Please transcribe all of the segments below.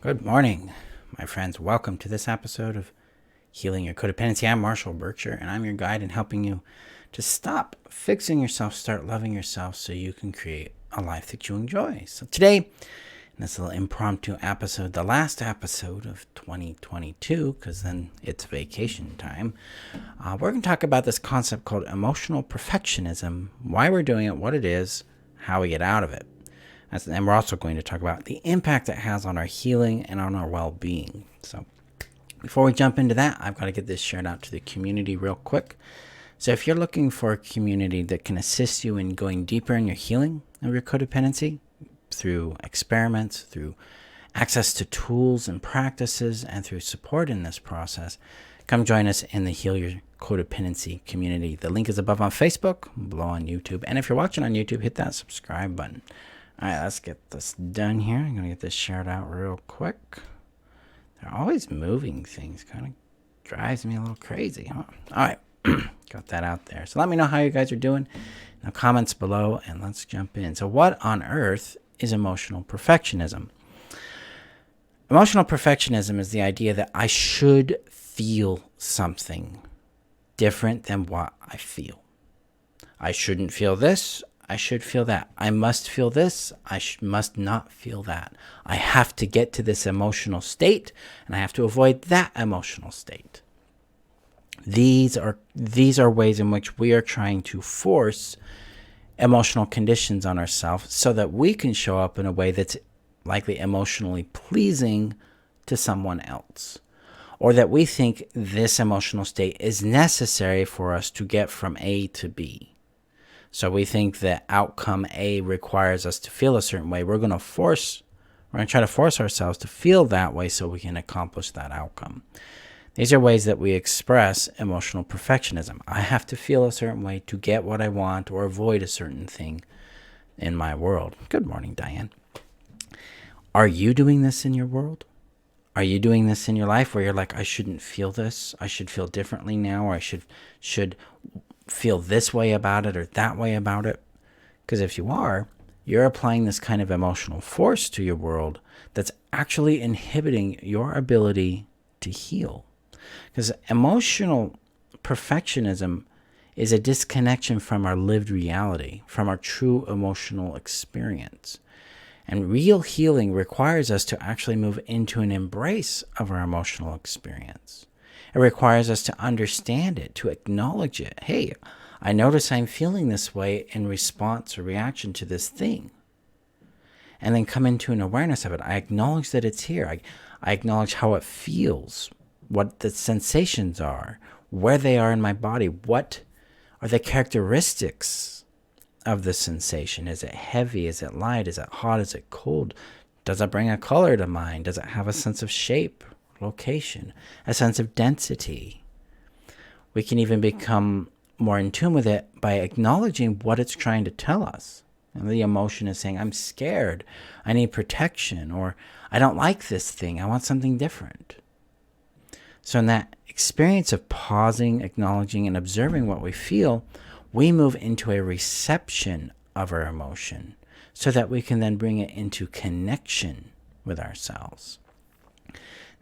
Good morning, my friends. Welcome to this episode of Healing Your Codependency. I'm Marshall Berkshire, and I'm your guide in helping you to stop fixing yourself, start loving yourself so you can create a life that you enjoy. So today, in this little impromptu episode, the last episode of 2022, because then it's vacation time, we're going to talk about this concept called emotional perfectionism, why we're doing it, what it is, how we get out of it. And we're also going to talk about the impact it has on our healing and on our well-being. So before we jump into that, I've got to get this shared out to the community real quick. So if you're looking for a community that can assist you in going deeper in your healing of your codependency through experiments, through access to tools and practices, and through support in this process, come join us in the Heal Your Codependency community. The link is above on Facebook, below on YouTube. And if you're watching on YouTube, hit that subscribe button. All right, let's get this done here. I'm going to get this shared out real quick. They're always moving things. Kind of drives me a little crazy, huh? All right, got that out there. So let me know how you guys are doing in the comments below, and let's jump in. So what on earth is emotional perfectionism? Emotional perfectionism is the idea that I should feel something different than what I feel. I shouldn't feel this. I should feel that. I must feel this. I must not feel that. I have to get to this emotional state, and I have to avoid that emotional state. These are ways in which we are trying to force emotional conditions on ourselves so that we can show up in a way that's likely emotionally pleasing to someone else, or that we think this emotional state is necessary for us to get from A to B. So we think that outcome A requires us to feel a certain way. We're going to try to force ourselves to feel that way so we can accomplish that outcome. These are ways that we express emotional perfectionism. I have to feel a certain way to get what I want or avoid a certain thing in my world. Good morning, Diane. Are you doing this in your world? Are you doing this in your life where you're like, I shouldn't feel this. I should feel differently now, or I should feel this way about it or that way about it? Because if you are, you're applying this kind of emotional force to your world that's actually inhibiting your ability to heal. Because emotional perfectionism is a disconnection from our lived reality, from our true emotional experience. And real healing requires us to actually move into an embrace of our emotional experience. It requires us to understand it, to acknowledge it. Hey, I notice I'm feeling this way in response or reaction to this thing. And then come into an awareness of it. I acknowledge that it's here. I acknowledge how it feels, what the sensations are, where they are in my body. What are the characteristics of the sensation? Is it heavy? Is it light? Is it hot? Is it cold? Does it bring a color to mind? Does it have a sense of shape? Location, a sense of density. We can even become more in tune with it by acknowledging what it's trying to tell us. And the emotion is saying, I'm scared, I need protection, or I don't like this thing, I want something different. So in that experience of pausing, acknowledging, and observing what we feel, we move into a reception of our emotion so that we can then bring it into connection with ourselves.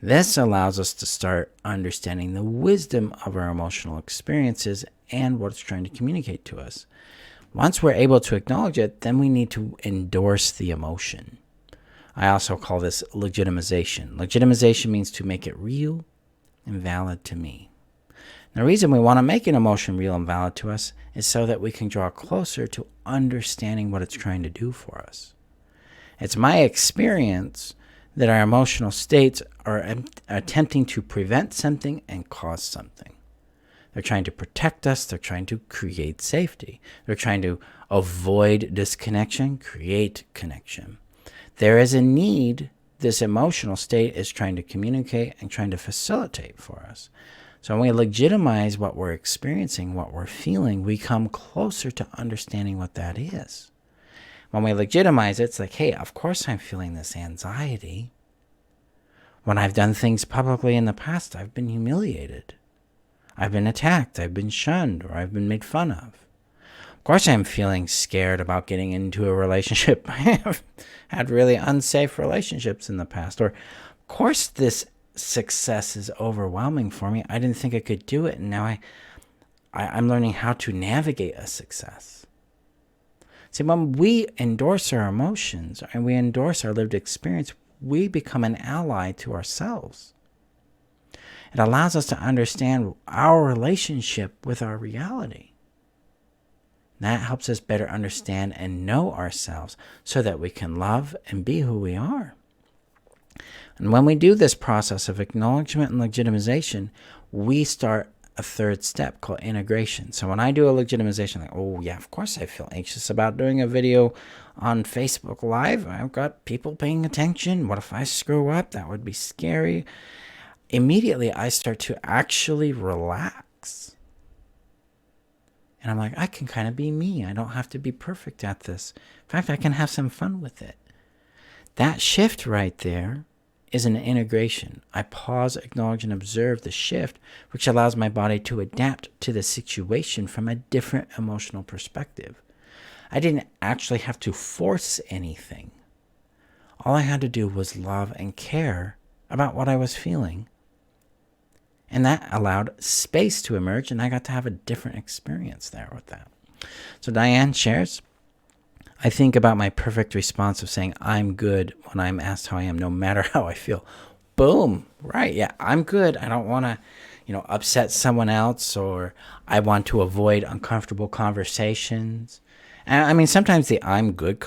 This allows us to start understanding the wisdom of our emotional experiences and what it's trying to communicate to us. Once we're able to acknowledge it, then we need to endorse the emotion. I also call this legitimization. Legitimization means to make it real and valid to me. The reason we want to make an emotion real and valid to us is so that we can draw closer to understanding what it's trying to do for us. It's my experience that our emotional states are attempting to prevent something and cause something. They're trying to protect us. They're trying to create safety. They're trying to avoid disconnection, create connection. There is a need this emotional state is trying to communicate and trying to facilitate for us. So when we legitimize what we're experiencing, what we're feeling, we come closer to understanding what that is. When we legitimize it, it's like, hey, of course I'm feeling this anxiety. When I've done things publicly in the past, I've been humiliated. I've been attacked. I've been shunned, or I've been made fun of. Of course I'm feeling scared about getting into a relationship. I have had really unsafe relationships in the past. Or, of Of course, this success is overwhelming for me. I didn't think I could do it, and now I'm learning how to navigate a success. See, when we endorse our emotions and we endorse our lived experience, we become an ally to ourselves. It allows us to understand our relationship with our reality. That helps us better understand and know ourselves so that we can love and be who we are. And when we do this process of acknowledgement and legitimization, we start a third step called integration. So when I do a legitimization, like, oh yeah, of course I feel anxious about doing a video on Facebook Live. I've got people paying attention. What if I screw up? That would be scary. Immediately I start to actually relax. And I'm like, I can kind of be me. I don't have to be perfect at this. In fact, I can have some fun with it. That shift right there is an integration. I pause, acknowledge, and observe the shift, which allows my body to adapt to the situation from a different emotional perspective. I didn't actually have to force anything. All I had to do was love and care about what I was feeling. And that allowed space to emerge, and I got to have a different experience there with that. So Diane shares, I think about my perfect response of saying, I'm good when I'm asked how I am, no matter how I feel. Boom. Right. Yeah, I'm good. I don't want to, upset someone else, or I want to avoid uncomfortable conversations. And I mean, sometimes the I'm good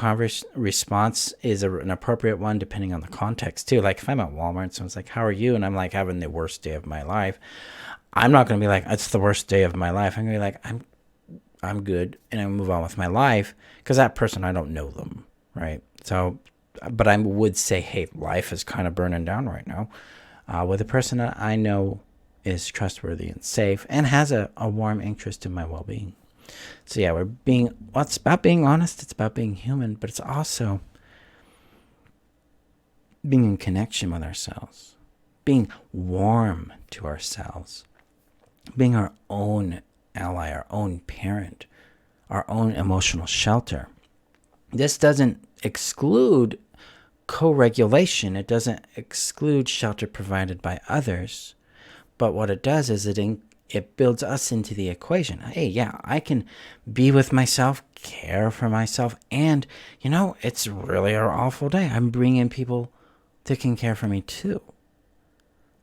response is an appropriate one depending on the context too. Like if I'm at Walmart and someone's like, how are you? And I'm like having the worst day of my life. I'm not going to be like, it's the worst day of my life. I'm going to be like, I'm good, and I move on with my life, because that person, I don't know them, right? So, but I would say, hey, life is kind of burning down right now with a person that I know is trustworthy and safe and has a warm interest in my well-being. So yeah, it's about being honest, it's about being human, but it's also being in connection with ourselves, being warm to ourselves, being our own ally, our own parent, our own emotional shelter. This doesn't exclude co-regulation. It doesn't exclude shelter provided by others. But what it does is it builds us into the equation. Hey, yeah, I can be with myself, care for myself, and, it's really an awful day. I'm bringing people that can care for me too.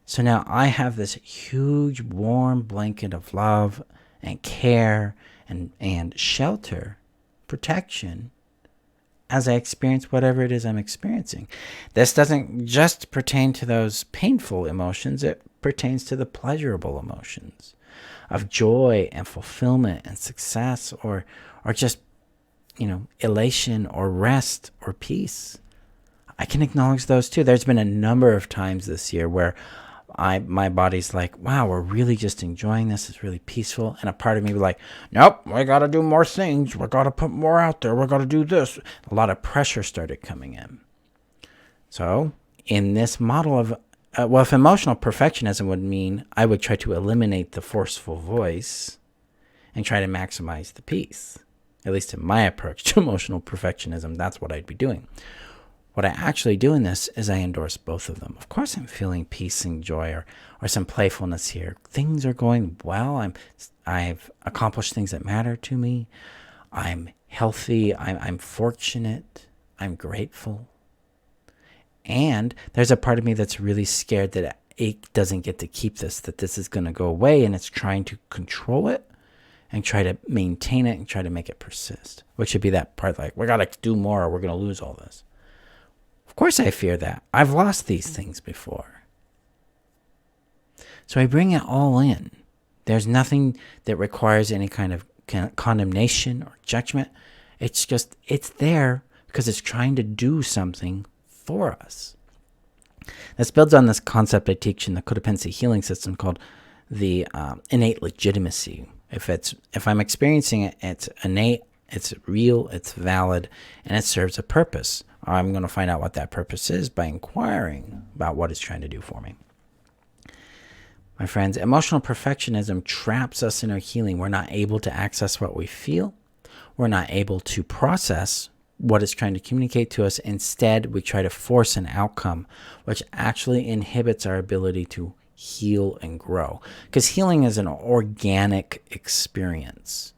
So now I have this huge warm blanket of love and care and shelter, protection, as I experience whatever it is I'm experiencing. This doesn't just pertain to those painful emotions. It pertains to the pleasurable emotions of joy and fulfillment and success, or just, elation or rest or peace. I can acknowledge those too. There's been a number of times this year where my body's like, wow, we're really just enjoying this. It's really peaceful. And a part of me was like, nope, we got to do more things. We got to put more out there. We got to do this. A lot of pressure started coming in. So in this model of, if emotional perfectionism would mean I would try to eliminate the forceful voice and try to maximize the peace, at least in my approach to emotional perfectionism, that's what I'd be doing. What I actually do in this is I endorse both of them. Of course, I'm feeling peace and joy or some playfulness here. Things are going well. I've accomplished things that matter to me. I'm healthy. I'm fortunate. I'm grateful. And there's a part of me that's really scared that it doesn't get to keep this, that this is going to go away, and it's trying to control it and try to maintain it and try to make it persist, which would be that part like, we got to do more or we're going to lose all this. Of course I fear that. I've lost these things before. So I bring it all in. There's nothing that requires any kind of condemnation or judgment. It's there because it's trying to do something for us. This builds on this concept I teach in the codependency healing system called the innate legitimacy. If I'm experiencing it, it's innate, it's real, it's valid, and it serves a purpose. I'm going to find out what that purpose is by inquiring about what it's trying to do for me. My friends, emotional perfectionism traps us in our healing. We're not able to access what we feel. We're not able to process what it's trying to communicate to us. Instead, we try to force an outcome, which actually inhibits our ability to heal and grow. Because healing is an organic experience.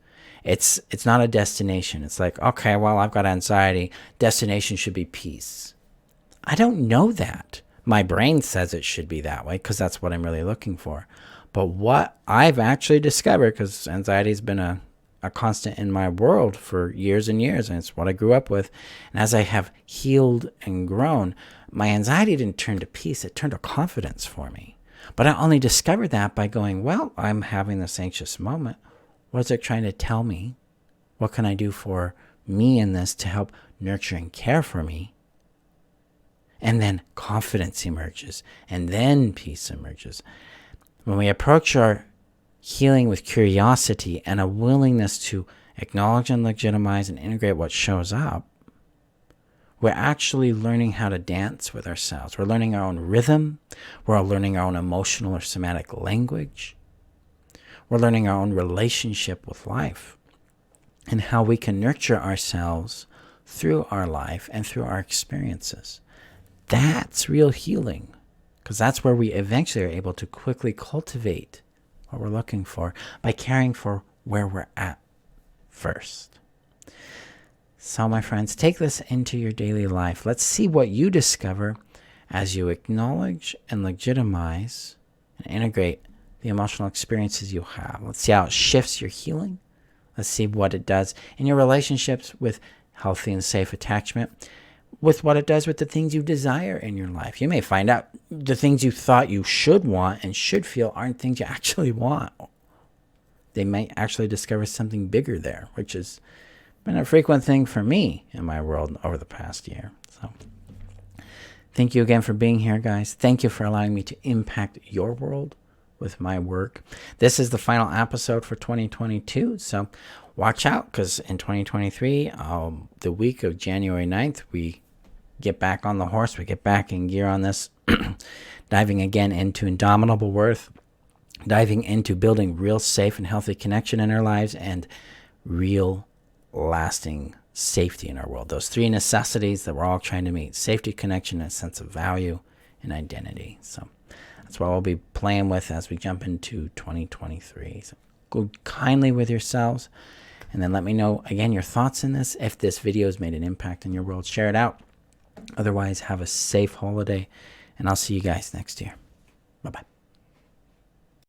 It's not a destination. It's like, okay, well, I've got anxiety. Destination should be peace. I don't know that. My brain says it should be that way because that's what I'm really looking for. But what I've actually discovered, because anxiety has been a constant in my world for years and years, and it's what I grew up with. And as I have healed and grown, my anxiety didn't turn to peace. It turned to confidence for me. But I only discovered that by going, well, I'm having this anxious moment. What is it trying to tell me? What can I do for me in this to help nurture and care for me? And then confidence emerges, and then peace emerges. When we approach our healing with curiosity and a willingness to acknowledge and legitimize and integrate what shows up, we're actually learning how to dance with ourselves. We're learning our own rhythm. We're learning our own emotional or somatic language. We're learning our own relationship with life and how we can nurture ourselves through our life and through our experiences. That's real healing, because that's where we eventually are able to quickly cultivate what we're looking for by caring for where we're at first. So, my friends, take this into your daily life. Let's see what you discover as you acknowledge and legitimize and integrate the emotional experiences you have. Let's see how it shifts your healing. Let's see what it does in your relationships with healthy and safe attachment, with what it does with the things you desire in your life. You may find out the things you thought you should want and should feel aren't things you actually want. They might actually discover something bigger there, which has been a frequent thing for me in my world over the past year. So thank you again for being here, guys. Thank you for allowing me to impact your world with my work. This is the final episode for 2022, so watch out, because in 2023, the week of January 9th, we get back on the horse. We get back in gear on this, diving again into indomitable worth, diving into building real safe and healthy connection in our lives, and real lasting safety in our world. Those three necessities that we're all trying to meet: safety, connection, and a sense of value and identity. So that's what we'll be playing with as we jump into 2023. So go kindly with yourselves, and then let me know again your thoughts in this. If this video has made an impact in your world, share it out. Otherwise, have a safe holiday, and I'll see you guys next year. Bye-bye.